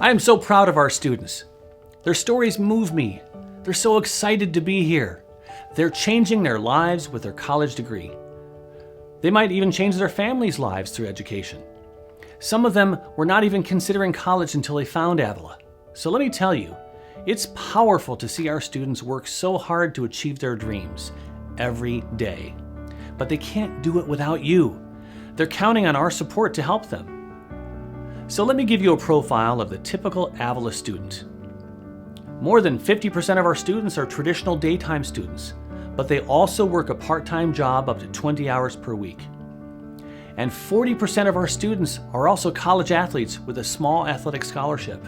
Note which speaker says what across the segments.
Speaker 1: I am so proud of our students. Their stories move me. They're so excited to be here. They're changing their lives with their college degree. They might even change their families' lives through education. Some of them were not even considering college until they found Avila. So let me tell you, it's powerful to see our students work so hard to achieve their dreams every day. But they can't do it without you. They're counting on our support to help them. So let me give you a profile of the typical Avila student. More than 50% of our students are traditional daytime students, but they also work a part-time job up to 20 hours per week. And 40% of our students are also college athletes with a small athletic scholarship.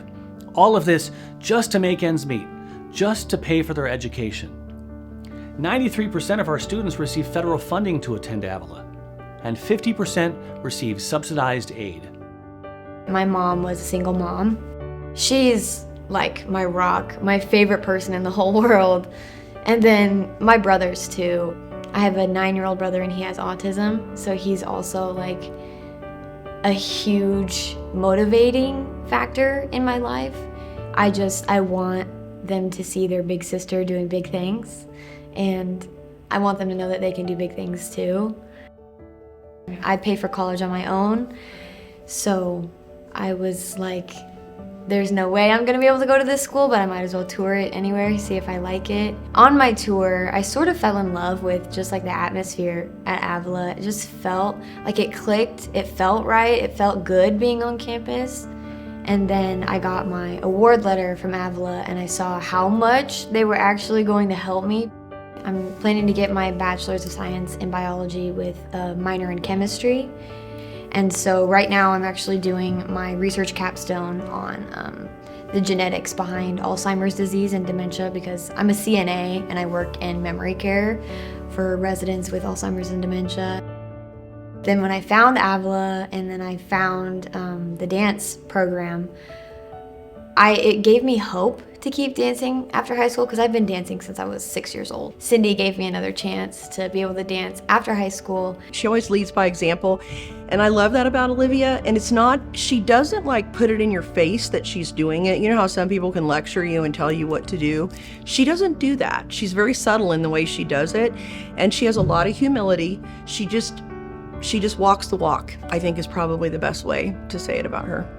Speaker 1: All of this just to make ends meet, just to pay for their education. 93% of our students receive federal funding to attend Avila, and 50% receive subsidized aid.
Speaker 2: My mom was a single mom. She's like my rock, my favorite person in the whole world. And then my brothers too. I have a 9-year-old brother and he has autism, so he's also like a huge motivating factor in my life. I want them to see their big sister doing big things, and I want them to know that they can do big things too. I pay for college on my own, so I was like, there's no way I'm gonna be able to go to this school, but I might as well tour it anyway, see if I like it. On my tour, I sort of fell in love with just like the atmosphere at Avila. It just felt like it clicked, it felt right, it felt good being on campus. And then I got my award letter from Avila and I saw how much they were actually going to help me. I'm planning to get my Bachelor's of Science in Biology with a minor in chemistry. And so right now I'm actually doing my research capstone on the genetics behind Alzheimer's disease and dementia, because I'm a CNA and I work in memory care for residents with Alzheimer's and dementia. Then when I found Avila and then I found the dance program, it gave me hope to keep dancing after high school, because I've been dancing since I was 6 years old. Cindy gave me another chance to be able to dance after high school.
Speaker 3: She always leads by example, and I love that about Olivia. And it's not, she doesn't like put it in your face that she's doing it. You know how some people can lecture you and tell you what to do? She doesn't do that. She's very subtle in the way she does it, and she has a lot of humility. She just walks the walk, I think is probably the best way to say it about her.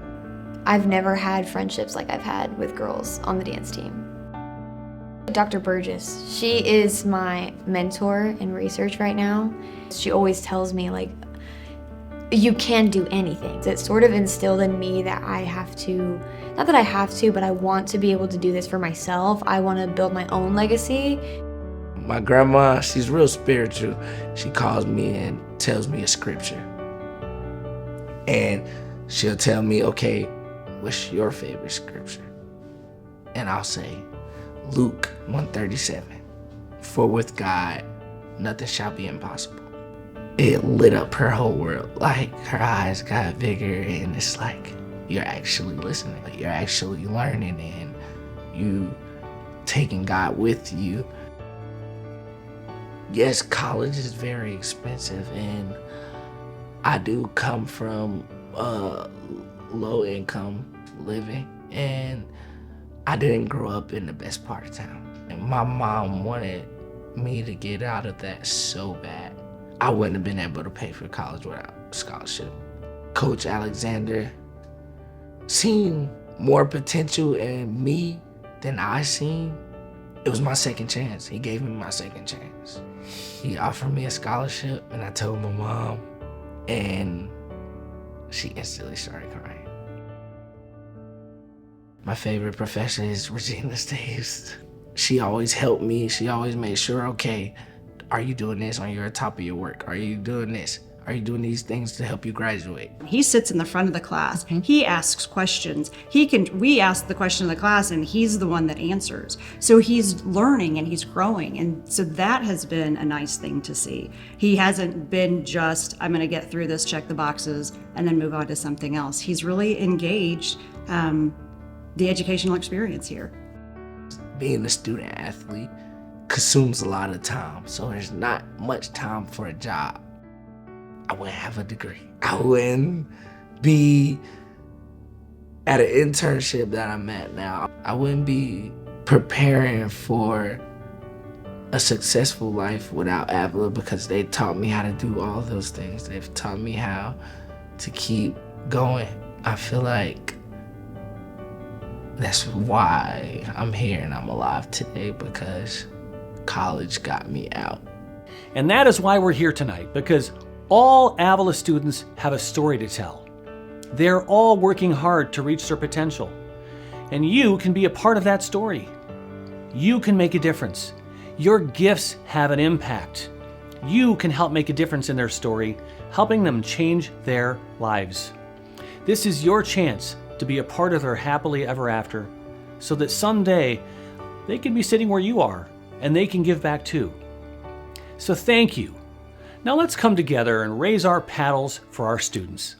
Speaker 2: I've never had friendships like I've had with girls on the dance team. Dr. Burgess, she is my mentor in research right now. She always tells me, like, you can do anything. It sort of instilled in me that I have to, not that I have to, but I want to be able to do this for myself. I want to build my own legacy.
Speaker 4: My grandma, she's real spiritual. She calls me and tells me a scripture. And she'll tell me, okay, what's your favorite scripture? And I'll say, Luke 1:37. For with God, nothing shall be impossible. It lit up her whole world. Like, her eyes got bigger, and it's like, you're actually listening. You're actually learning, and you taking God with you. Yes, college is very expensive, and I do come from low income living, and I didn't grow up in the best part of town. And my mom wanted me to get out of that so bad. I wouldn't have been able to pay for college without scholarship. Coach Alexander seen more potential in me than I seen. It was my second chance. He gave me my second chance. He offered me a scholarship, and I told my mom, and she instantly started crying. My favorite professor is Regina Staves. She always helped me. She always made sure, okay, are you doing this on your top of your work? Are you doing this? Are you doing these things to help you graduate?
Speaker 5: He sits in the front of the class. He asks questions. We ask the question of the class and he's the one that answers. So he's learning and he's growing. And so that has been a nice thing to see. He hasn't been just, I'm gonna get through this, check the boxes, and then move on to something else. He's really engaged the educational experience here.
Speaker 4: Being a student athlete consumes a lot of time. So there's not much time for a job. I wouldn't have a degree. I wouldn't be at an internship that I'm at now, I wouldn't be preparing for a successful life without Avila, because they taught me how to do all those things. They've taught me how to keep going. I feel like that's why I'm here and I'm alive today, because college got me out.
Speaker 1: And that is why we're here tonight, because all Avila students have a story to tell. They're all working hard to reach their potential. And you can be a part of that story. You can make a difference. Your gifts have an impact. You can help make a difference in their story, helping them change their lives. This is your chance to be a part of their happily ever after, so that someday they can be sitting where you are and they can give back too. So thank you. Now let's come together and raise our paddles for our students.